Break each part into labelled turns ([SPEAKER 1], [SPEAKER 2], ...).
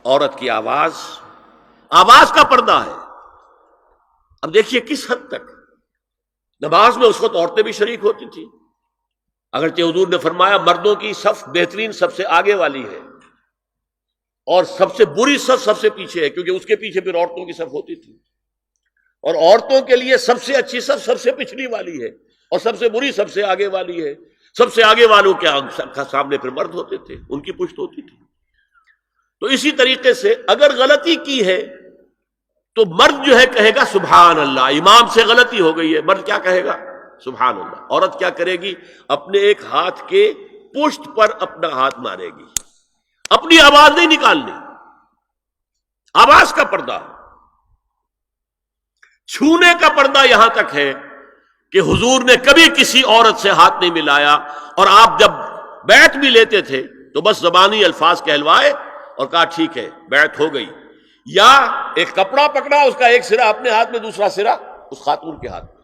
[SPEAKER 1] عورت کی آواز کا پردہ ہے۔ اب دیکھیے کس حد تک نماز میں اس وقت عورتیں بھی شریک ہوتی تھیں، اگرچہ حضور نے فرمایا مردوں کی صف بہترین سب سے آگے والی ہے اور سب سے بری صف سب سے پیچھے ہے، کیونکہ اس کے پیچھے پھر عورتوں کی صف ہوتی تھی، اور عورتوں کے لیے سب سے اچھی صف سب سے پچھلی والی ہے اور سب سے بری سب سے آگے والی ہے۔ سب سے آگے والوں کے سامنے پھر مرد ہوتے تھے، ان کی پشت ہوتی تھی۔ تو اسی طریقے سے اگر غلطی کی ہے تو مرد جو ہے کہے گا سبحان اللہ، امام سے غلطی ہو گئی ہے، مرد کیا کہے گا؟ سبحان اللہ۔ عورت کیا کرے گی؟ اپنے ایک ہاتھ کے پشت پر اپنا ہاتھ مارے گی، اپنی آواز نہیں نکالنی، آواز کا پردہ۔ چھونے کا پردہ یہاں تک ہے کہ حضور نے کبھی کسی عورت سے ہاتھ نہیں ملایا، اور آپ جب بیعت بھی لیتے تھے تو بس زبانی الفاظ کہلوائے اور کہا ٹھیک ہے بیعت ہو گئی، یا ایک کپڑا پکڑا، اس کا ایک سرا اپنے ہاتھ میں دوسرا سرا اس خاتون کے ہاتھ میں،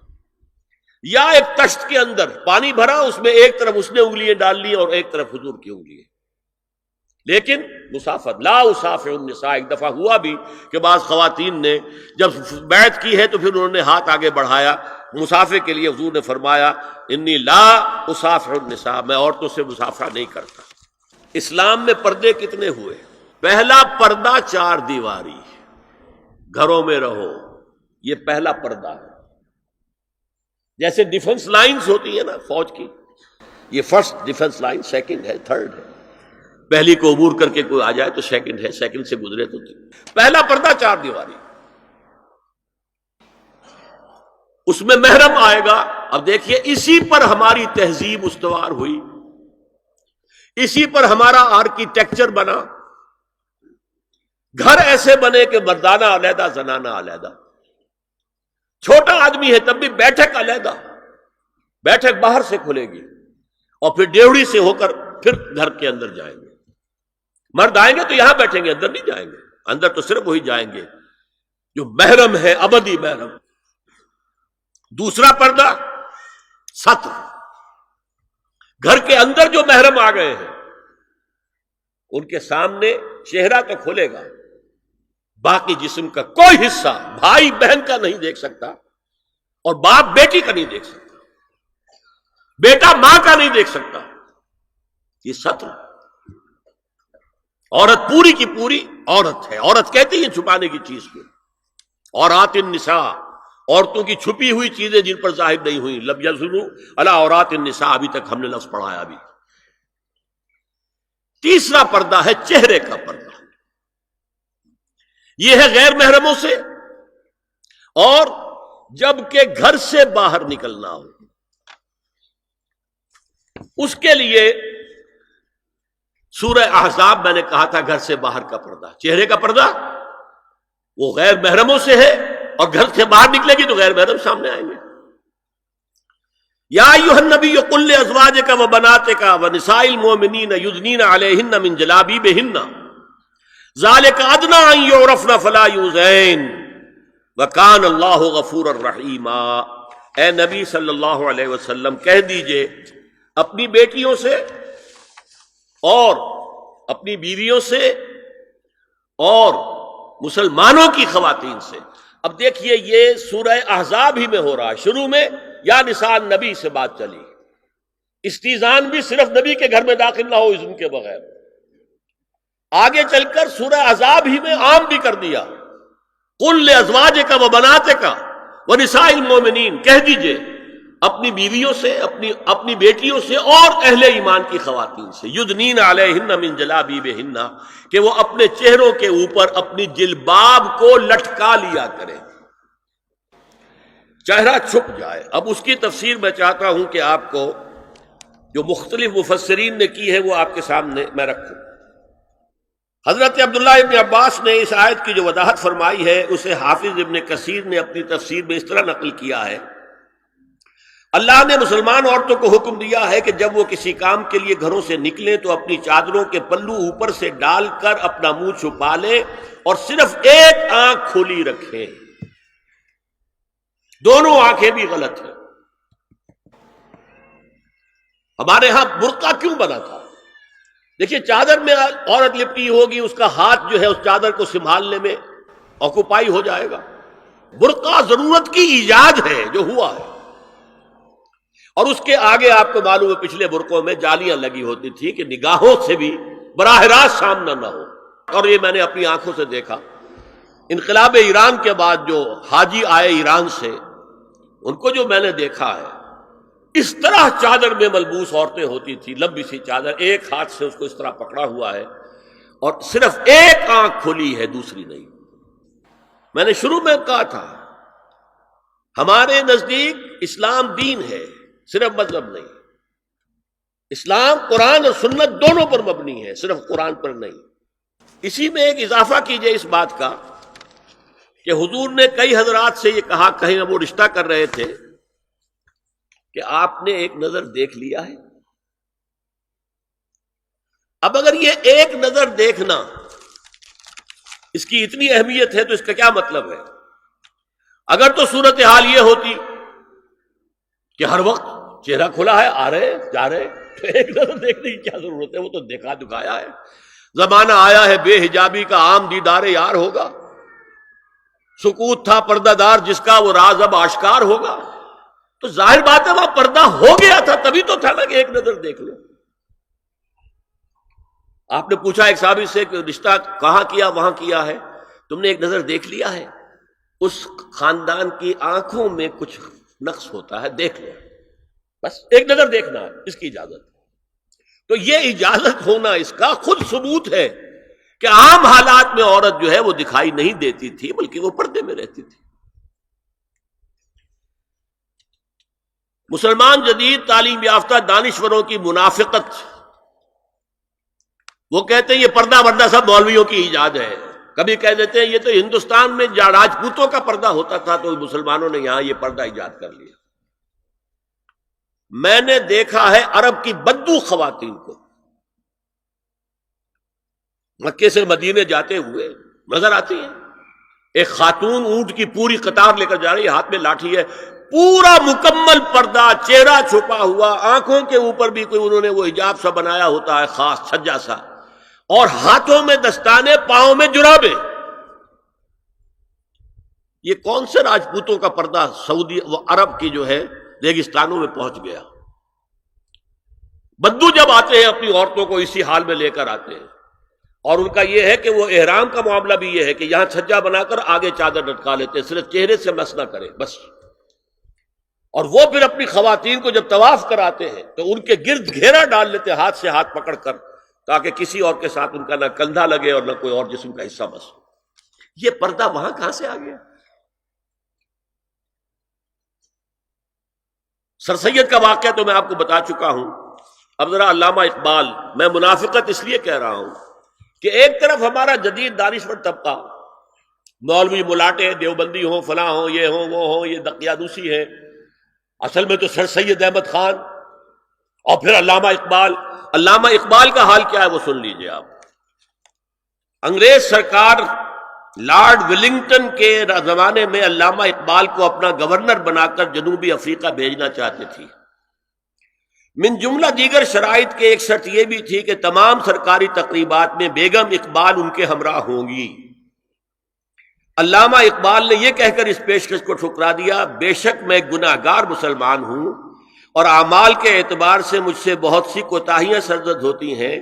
[SPEAKER 1] یا ایک تشت کے اندر پانی بھرا، اس میں ایک طرف اس نے انگلیاں ڈال لی اور ایک طرف حضور کی انگلیاں، لیکن مسافت لا اسافح النساء۔ ایک دفعہ ہوا بھی کہ بعض خواتین نے جب بیعت کی ہے تو پھر انہوں نے ہاتھ آگے بڑھایا مسافے کے لیے، حضور نے فرمایا انی لا اسافح النساء، میں عورتوں سے مسافہ نہیں کرتا۔ اسلام میں پردے کتنے ہوئے؟ پہلا پردہ 4 دیواری، گھروں میں رہو، یہ پہلا پردہ ہے۔ جیسے ڈیفنس لائنز ہوتی ہے نا فوج کی، یہ فرسٹ ڈیفنس لائن، سیکنڈ ہے، تھرڈ ہے، پہلی کو عبور کر کے کوئی آ جائے تو سیکنڈ ہے، سیکنڈ سے گزرے تو پہلا پردہ 4 دیواری، اس میں محرم آئے گا۔ اب دیکھیے اسی پر ہماری تہذیب استوار ہوئی، اسی پر ہمارا آرکیٹیکچر بنا، گھر ایسے بنے کہ مردانہ علیحدہ زنانہ علیحدہ، چھوٹا آدمی ہے تب بھی بیٹھک علیحدہ، بیٹھک باہر سے کھلے گی اور پھر ڈیوڑی سے ہو کر پھر گھر کے اندر جائیں گے، مرد آئیں گے تو یہاں بیٹھیں گے، اندر نہیں جائیں گے، اندر تو صرف وہی جائیں گے جو محرم ہے، ابدی محرم۔ دوسرا پردہ ستر، گھر کے اندر جو محرم آ گئے ہیں ان کے سامنے چہرہ تو کھلے گا، باقی جسم کا کوئی حصہ بھائی بہن کا نہیں دیکھ سکتا، اور باپ بیٹی کا نہیں دیکھ سکتا، بیٹا ماں کا نہیں دیکھ سکتا۔ یہ ستر، عورت پوری کی پوری عورت ہے۔ عورت کہتی ہیں چھپانے کی چیز کو، عورات النساء، عورتوں کی چھپی ہوئی چیزیں جن پر ظاہر نہیں ہوئی، لم یظہروا علی عورات النساء، ابھی تک ہم نے لفظ پڑھایا بھی۔ تیسرا پردہ ہے چہرے کا پردہ، یہ ہے غیر محرموں سے، اور جب کہ گھر سے باہر نکلنا ہو اس کے لیے سورہ احزاب میں نے کہا تھا گھر سے باہر کا پردہ، چہرے کا پردہ وہ غیر محرموں سے ہے، اور گھر سے باہر نکلے گی تو غیر محرم سامنے آئیں گے۔ یا ایھا النبی قل لازواجک وبناتک ونساء المؤمنین یدنین علیہن من جلابیبہن ذالک ادنی ان یعرفن فلا یؤذین وکان اللہ غفورا رحیما۔ اے نبی صلی اللہ علیہ وسلم کہہ دیجئے اپنی بیٹیوں سے اور اپنی بیویوں سے اور مسلمانوں کی خواتین سے۔ اب دیکھیے یہ سورہ احزاب ہی میں ہو رہا ہے، شروع میں یا نساء نبی سے بات چلی، استیزان بھی صرف نبی کے گھر میں داخل نہ ہو اذن کے بغیر، آگے چل کر سورہ احزاب ہی میں عام بھی کر دیا، قل لازواجک وبناتک ونساء المؤمنین، کہہ دیجئے اپنی بیویوں سے، اپنی بیٹیوں سے اور اہل ایمان کی خواتین سے، یدنین علیہن من جلابیبہن، کہ وہ اپنے چہروں کے اوپر اپنی جلباب کو لٹکا لیا کریں، چہرہ چھپ جائے۔ اب اس کی تفسیر میں چاہتا ہوں کہ آپ کو جو مختلف مفسرین نے کی ہے وہ آپ کے سامنے میں رکھوں۔ حضرت عبداللہ ابن عباس نے اس آیت کی جو وضاحت فرمائی ہے اسے حافظ ابن کثیر نے اپنی تفسیر میں اس طرح نقل کیا ہے، اللہ نے مسلمان عورتوں کو حکم دیا ہے کہ جب وہ کسی کام کے لیے گھروں سے نکلیں تو اپنی چادروں کے پلو اوپر سے ڈال کر اپنا منہ چھپا لیں اور صرف ایک آنکھ کھلی رکھیں، دونوں آنکھیں بھی غلط ہیں۔ ہمارے ہاں برقع کیوں بنا تھا؟ دیکھیے چادر میں عورت لپٹی ہوگی، اس کا ہاتھ جو ہے اس چادر کو سنبھالنے میں آکوپائی ہو جائے گا۔ برقع ضرورت کی ایجاد ہے جو ہوا ہے، اور اس کے آگے آپ کو معلوم ہے پچھلے برقعوں میں جالیاں لگی ہوتی تھی کہ نگاہوں سے بھی براہ راست سامنا نہ ہو۔ اور یہ میں نے اپنی آنکھوں سے دیکھا، انقلاب ایران کے بعد جو حاجی آئے ایران سے، ان کو جو میں نے دیکھا ہے، اس طرح چادر میں ملبوس عورتیں ہوتی تھی، لمبی سی چادر، ایک ہاتھ سے اس کو اس طرح پکڑا ہوا ہے اور صرف ایک آنکھ کھلی ہے، دوسری نہیں۔ میں نے شروع میں کہا تھا ہمارے نزدیک اسلام دین ہے، صرف مذہب نہیں۔ اسلام قرآن اور سنت دونوں پر مبنی ہے، صرف قرآن پر نہیں۔ اسی میں ایک اضافہ کیجئے اس بات کا کہ حضور نے کئی حضرات سے یہ کہا، کہیں وہ رشتہ کر رہے تھے، کہ آپ نے ایک نظر دیکھ لیا ہے۔ اب اگر یہ ایک نظر دیکھنا اس کی اتنی اہمیت ہے تو اس کا کیا مطلب ہے؟ اگر تو صورتحال یہ ہوتی کہ ہر وقت چہرہ کھلا ہے، آ رہے جا رہے، تو ایک نظر دیکھنے کی کیا ضرورت ہے؟ وہ تو دیکھا دکھایا ہے۔ زمانہ آیا ہے بے حجابی کا، عام دیدار یار ہوگا۔ سکوت تھا پردہ دار جس کا، وہ راز اب آشکار ہوگا۔ تو ظاہر بات ہے وہاں پردہ ہو گیا تھا، تبھی تو تھا نا کہ ایک نظر دیکھ لو۔ آپ نے پوچھا ایک صحابی سے کہ رشتہ کہاں کیا؟ وہاں کیا ہے، تم نے ایک نظر دیکھ لیا ہے؟ اس خاندان کی آنکھوں میں کچھ نقص ہوتا ہے، دیکھ لو، بس ایک نظر دیکھنا ہے، اس کی اجازت۔ تو یہ اجازت ہونا اس کا خود ثبوت ہے کہ عام حالات میں عورت جو ہے وہ دکھائی نہیں دیتی تھی، بلکہ وہ پردے میں رہتی تھی۔ مسلمان جدید تعلیم یافتہ دانشوروں کی منافقت، وہ کہتے ہیں یہ پردہ وردہ سب مولویوں کی ایجاد ہے۔ کبھی کہہ دیتے ہیں یہ تو ہندوستان میں راجپوتوں کا پردہ ہوتا تھا تو مسلمانوں نے یہاں یہ پردہ ایجاد کر لیا۔ میں نے دیکھا ہے عرب کی بدو خواتین کو مکے سے مدینے جاتے ہوئے نظر آتی ہیں۔ ایک خاتون اونٹ کی پوری قطار لے کر جا رہی ہے، ہاتھ میں لاٹھی ہے، پورا مکمل پردہ، چہرہ چھپا ہوا، آنکھوں کے اوپر بھی کوئی انہوں نے وہ حجاب سا بنایا ہوتا ہے خاص چھجا سا، اور ہاتھوں میں دستانے، پاؤں میں جرابے۔ یہ کون سے راجپوتوں کا پردہ سعودی و عرب کی جو ہے ریگستانوں میں پہنچ گیا؟ بدو جب آتے ہیں اپنی عورتوں کو اسی حال میں لے کر آتے ہیں، اور ان کا یہ ہے کہ وہ احرام کا معاملہ بھی یہ ہے کہ یہاں چھجا بنا کر آگے چادر لٹکا لیتے ہیں، صرف چہرے سے مس نہ کرے بس۔ اور وہ پھر اپنی خواتین کو جب طواف کراتے ہیں تو ان کے گرد گھیرا ڈال لیتے ہاتھ سے ہاتھ پکڑ کر، تاکہ کسی اور کے ساتھ ان کا نہ کندھا لگے اور نہ کوئی اور جسم کا حصہ بس۔ یہ پردہ وہاں کہاں سے آ گیا؟ سر سید کا واقعہ تو میں آپ کو بتا چکا ہوں۔ اب ذرا علامہ اقبال، میں منافقت اس لیے کہہ رہا ہوں کہ ایک طرف ہمارا جدید دانشور طبقہ، مولوی ملاٹے دیوبندی ہوں، فلاں ہوں، یہ ہوں وہ ہوں، یہ دقیانوسی ہے، اصل میں تو سر سید احمد خان، اور پھر علامہ اقبال۔ علامہ اقبال کا حال کیا ہے وہ سن لیجئے آپ۔ انگریز سرکار لارڈ ولنگٹن کے زمانے میں علامہ اقبال کو اپنا گورنر بنا کر جنوبی افریقہ بھیجنا چاہتے تھی۔ من جملہ دیگر شرائط کے ایک شرط یہ بھی تھی کہ تمام سرکاری تقریبات میں بیگم اقبال ان کے ہمراہ ہوں گی۔ علامہ اقبال نے یہ کہہ کر اس پیشکش کو ٹھکرا دیا، بے شک میں گناہگار مسلمان ہوں اور اعمال کے اعتبار سے مجھ سے بہت سی کوتاہیاں سرزد ہوتی ہیں،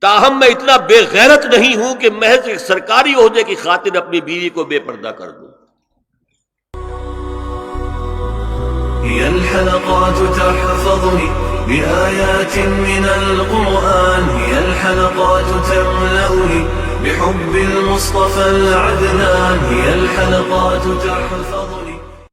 [SPEAKER 1] تاہم میں اتنا بے غیرت نہیں ہوں کہ محض ایک سرکاری عہدے کی خاطر اپنی بیوی کو بے پردہ کر دوں۔
[SPEAKER 2] هي الحلقات تحفظني بآيات من القرآن، هي الحلقات تملأني بحب المصطفى العدنان، هي الحلقات تحفظني